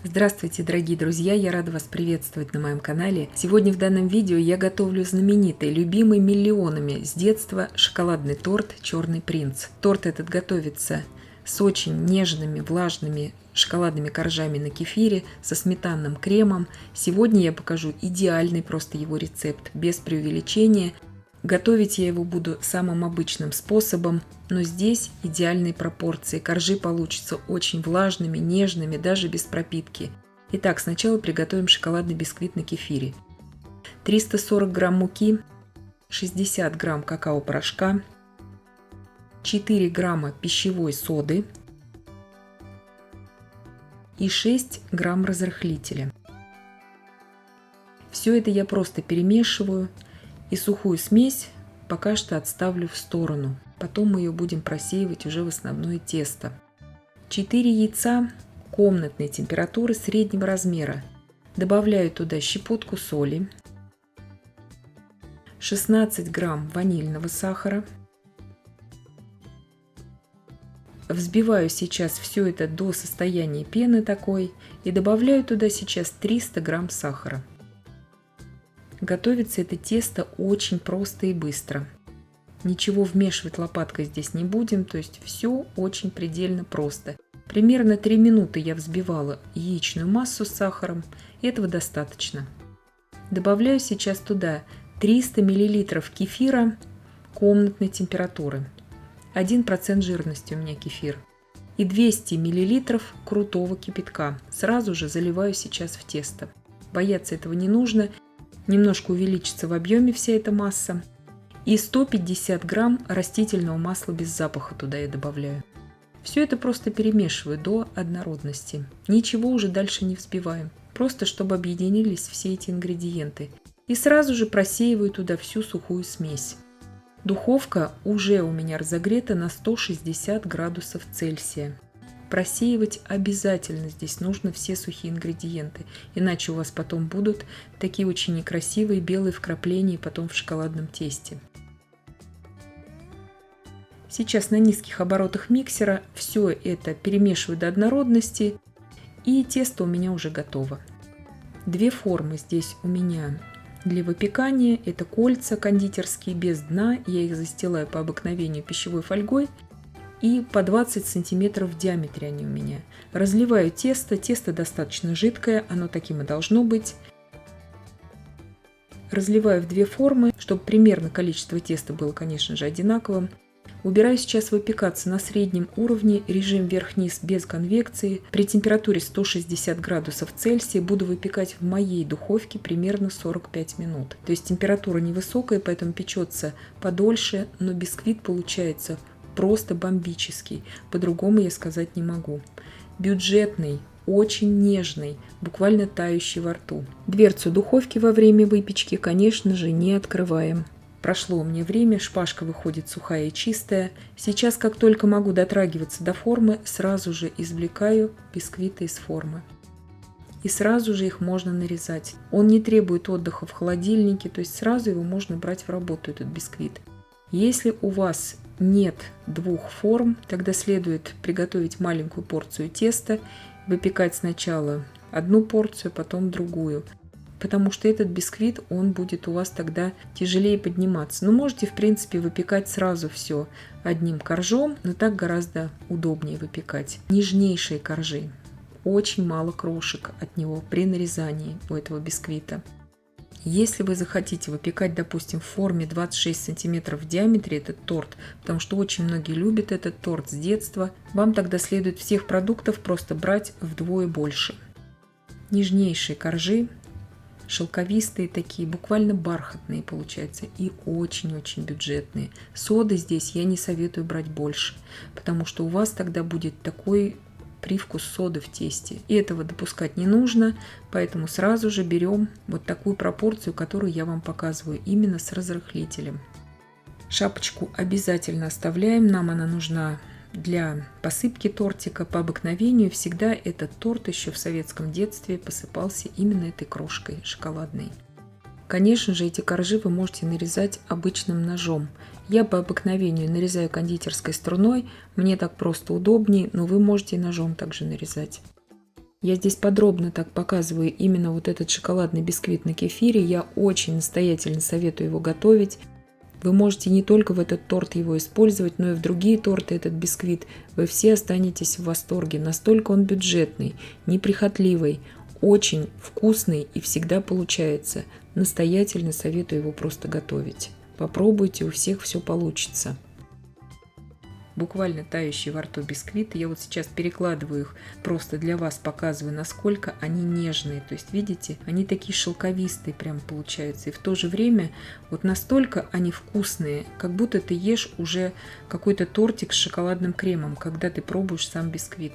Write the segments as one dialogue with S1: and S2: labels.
S1: Здравствуйте, дорогие друзья! Я рада вас приветствовать на моем канале. Сегодня в данном видео я готовлю знаменитый, любимый миллионами с детства шоколадный торт «Черный принц». Торт этот готовится с очень нежными, влажными шоколадными коржами на кефире, со сметанным кремом. Сегодня я покажу идеальный просто его рецепт, без преувеличения. Готовить я его буду самым обычным способом, но здесь идеальные пропорции. Коржи получатся очень влажными, нежными, даже без пропитки. Итак, сначала приготовим шоколадный бисквит на кефире. 340 грамм муки, 60 грамм какао-порошка, 4 грамма пищевой соды и 6 грамм разрыхлителя. Все это я просто перемешиваю. И сухую смесь пока что отставлю в сторону. Потом мы ее будем просеивать уже в основное тесто. 4 яйца комнатной температуры среднего размера. Добавляю туда щепотку соли, 16 грамм ванильного сахара. Взбиваю сейчас все это до состояния пены такой и добавляю туда сейчас 300 грамм сахара. Готовится это тесто очень просто и быстро. Ничего вмешивать лопаткой здесь не будем, то есть все очень предельно просто. Примерно 3 минуты я взбивала яичную массу с сахаром, этого достаточно. Добавляю сейчас туда 300 мл кефира комнатной температуры, 1% жирности у меня кефир, и 200 мл крутого кипятка. Сразу же заливаю сейчас в тесто. Бояться этого не нужно. Немножко увеличится в объеме вся эта масса. И 150 грамм растительного масла без запаха туда я добавляю. Все это просто перемешиваю до однородности. Ничего уже дальше не взбиваем. Просто чтобы объединились все эти ингредиенты. И сразу же просеиваю туда всю сухую смесь. Духовка уже у меня разогрета на 160 градусов Цельсия. Просеивать обязательно здесь нужно все сухие ингредиенты, иначе у вас потом будут такие очень некрасивые белые вкрапления потом в шоколадном тесте. Сейчас на низких оборотах миксера все это перемешиваю до однородности, и тесто у меня уже готово. Две формы здесь у меня для выпекания. Это кольца кондитерские без дна, я их застилаю по обыкновению пищевой фольгой. И по 20 сантиметров в диаметре они у меня. Разливаю тесто. Тесто достаточно жидкое, оно таким и должно быть. Разливаю в две формы, чтобы примерно количество теста было, конечно же, одинаковым. Убираю сейчас выпекаться на среднем уровне, режим вверх-вниз без конвекции. При температуре 160 градусов Цельсия буду выпекать в моей духовке примерно 45 минут. То есть температура невысокая, поэтому печется подольше, но бисквит получается просто бомбический, по-другому я сказать не могу. Бюджетный, очень нежный, буквально тающий во рту. Дверцу духовки во время выпечки, конечно же, не открываем. Прошло у меня время, шпажка выходит сухая и чистая. Сейчас, как только могу дотрагиваться до формы, сразу же извлекаю бисквиты из формы. И сразу же их можно нарезать. Он не требует отдыха в холодильнике, то есть сразу его можно брать в работу, этот бисквит. Если у вас нет двух форм, тогда следует приготовить маленькую порцию теста, выпекать сначала одну порцию, потом другую, потому что этот бисквит, он будет у вас тогда тяжелее подниматься. Но можете, в принципе, выпекать сразу все одним коржом, но так гораздо удобнее выпекать. Нежнейшие коржи, очень мало крошек от него при нарезании у этого бисквита. Если вы захотите выпекать, допустим, в форме 26 сантиметров в диаметре этот торт, потому что очень многие любят этот торт с детства, вам тогда следует всех продуктов просто брать вдвое больше. Нежнейшие коржи, шелковистые такие, буквально бархатные получаются и очень-очень бюджетные. Соды здесь я не советую брать больше, потому что у вас тогда будет такой привкус соды в тесте. И этого допускать не нужно, поэтому сразу же берем вот такую пропорцию, которую я вам показываю, именно с разрыхлителем. Шапочку обязательно оставляем, нам она нужна для посыпки тортика. По обыкновению всегда этот торт еще в советском детстве посыпался именно этой крошкой шоколадной. Конечно же, эти коржи вы можете нарезать обычным ножом. Я по обыкновению нарезаю кондитерской струной, мне так просто удобнее, но вы можете и ножом также нарезать. Я здесь подробно так показываю именно вот этот шоколадный бисквит на кефире. Я очень настоятельно советую его готовить. Вы можете не только в этот торт его использовать, но и в другие торты этот бисквит. Вы все останетесь в восторге. Настолько он бюджетный, неприхотливый, очень вкусный и всегда получается. Настоятельно советую его просто готовить. Попробуйте, у всех все получится. Буквально тающие во рту бисквиты. Я вот сейчас перекладываю их, просто для вас показываю, насколько они нежные. То есть, видите, они такие шелковистые прям получаются. И в то же время вот настолько они вкусные, как будто ты ешь уже какой-то тортик с шоколадным кремом, когда ты пробуешь сам бисквит.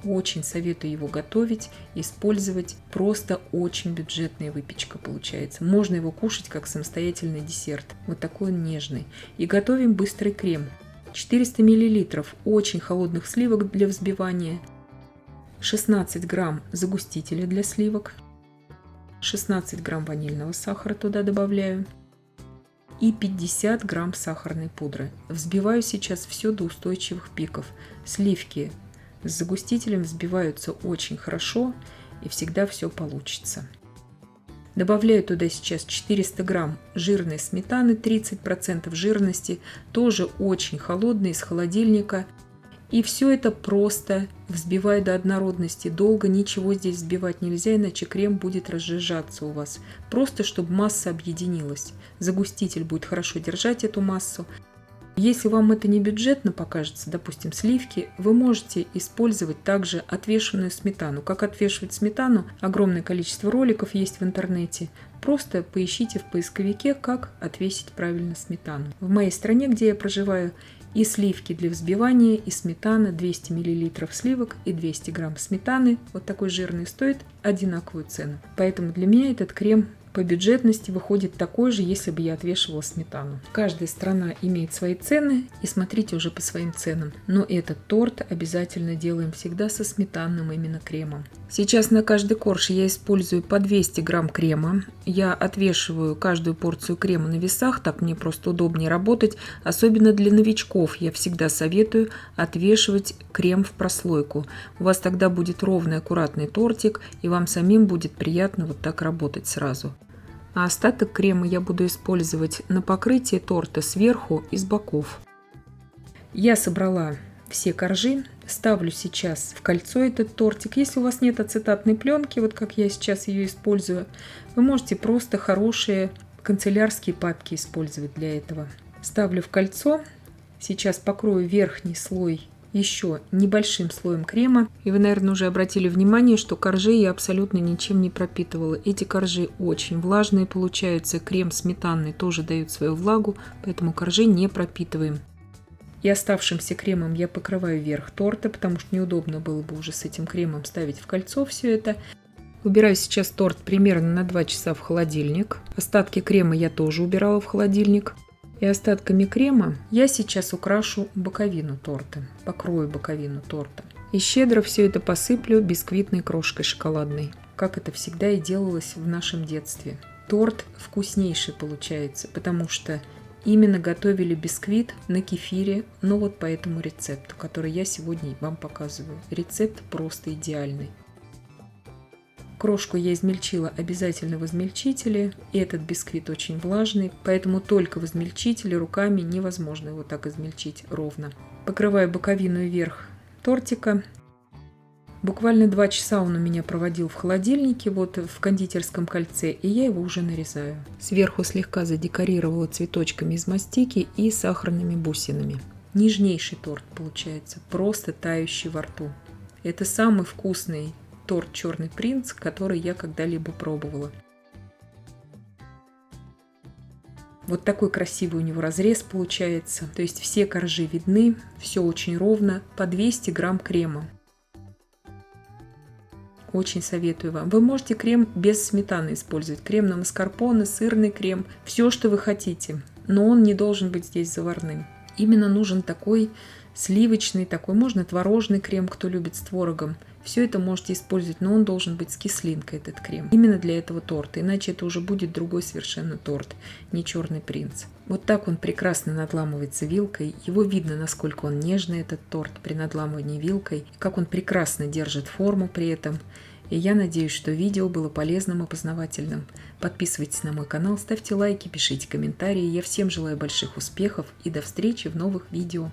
S1: Очень советую его готовить, использовать. Просто очень бюджетная выпечка получается. Можно его кушать как самостоятельный десерт. Вот такой он нежный. И готовим быстрый крем. 400 мл очень холодных сливок для взбивания, 16 грамм загустителя для сливок, 16 грамм ванильного сахара туда добавляю и 50 грамм сахарной пудры. Взбиваю сейчас все до устойчивых пиков. Сливки с загустителем взбиваются очень хорошо и всегда все получится. Добавляю туда сейчас 400 грамм жирной сметаны, 30% жирности, тоже очень холодной, из холодильника. И все это просто взбиваю до однородности. Долго ничего здесь взбивать нельзя, иначе крем будет разжижаться у вас. Просто чтобы масса объединилась. Загуститель будет хорошо держать эту массу. Если вам это не бюджетно покажется, допустим, сливки, вы можете использовать также отвешенную сметану. Как отвешивать сметану? Огромное количество роликов есть в интернете. Просто поищите в поисковике, как отвесить правильно сметану. В моей стране, где я проживаю, и сливки для взбивания, и сметана, 200 мл сливок и 200 грамм сметаны, вот такой жирный, стоит одинаковую цену. Поэтому для меня этот крем по бюджетности выходит такой же, если бы я отвешивала сметану. Каждая страна имеет свои цены, и смотрите уже по своим ценам. Но этот торт обязательно делаем всегда со сметанным именно кремом. Сейчас на каждый корж я использую по 200 грамм крема. Я отвешиваю каждую порцию крема на весах, так мне просто удобнее работать. Особенно для новичков я всегда советую отвешивать крем в прослойку. У вас тогда будет ровный, аккуратный тортик, и вам самим будет приятно вот так работать сразу. А остаток крема я буду использовать на покрытие торта сверху и с боков. Я собрала все коржи, ставлю сейчас в кольцо этот тортик. Если у вас нет ацетатной пленки, вот как я сейчас ее использую, вы можете просто хорошие канцелярские папки использовать для этого. Ставлю в кольцо, сейчас покрою верхний слой еще небольшим слоем крема. И вы, наверное, уже обратили внимание, что коржи я абсолютно ничем не пропитывала. Эти коржи очень влажные получаются. Крем сметанный тоже дает свою влагу, поэтому коржи не пропитываем. И оставшимся кремом я покрываю верх торта, потому что неудобно было бы уже с этим кремом ставить в кольцо все это. Убираю сейчас торт примерно на 2 часа в холодильник. Остатки крема я тоже убирала в холодильник. И остатками крема я сейчас украшу боковину торта, покрою боковину торта. И щедро все это посыплю бисквитной крошкой шоколадной, как это всегда и делалось в нашем детстве. Торт вкуснейший получается, потому что именно готовили бисквит на кефире, но вот по этому рецепту, который я сегодня вам показываю. Рецепт просто идеальный. Крошку я измельчила обязательно в измельчителе. И этот бисквит очень влажный, поэтому только в измельчителе, руками невозможно его так измельчить ровно. Покрываю боковину и верх тортика. Буквально 2 часа он у меня проводил в холодильнике, вот в кондитерском кольце, и я его уже нарезаю. Сверху слегка задекорировала цветочками из мастики и сахарными бусинами. Нежнейший торт получается, просто тающий во рту. Это самый вкусный торт «Черный принц», который я когда-либо пробовала. Вот такой красивый у него разрез получается. То есть все коржи видны, все очень ровно. По 200 грамм крема. Очень советую вам. Вы можете крем без сметаны использовать. Крем на маскарпоне, сырный крем. Все, что вы хотите. Но он не должен быть здесь заварным. Именно нужен такой сливочный, такой, можно творожный крем, кто любит с творогом. Все это можете использовать, но он должен быть с кислинкой, этот крем. Именно для этого торта, иначе это уже будет другой совершенно торт, не «Черный принц». Вот так он прекрасно надламывается вилкой. Его видно, насколько он нежный, этот торт, при надламывании вилкой, как он прекрасно держит форму при этом. И я надеюсь, что видео было полезным и познавательным. Подписывайтесь на мой канал, ставьте лайки, пишите комментарии. Я всем желаю больших успехов и до встречи в новых видео.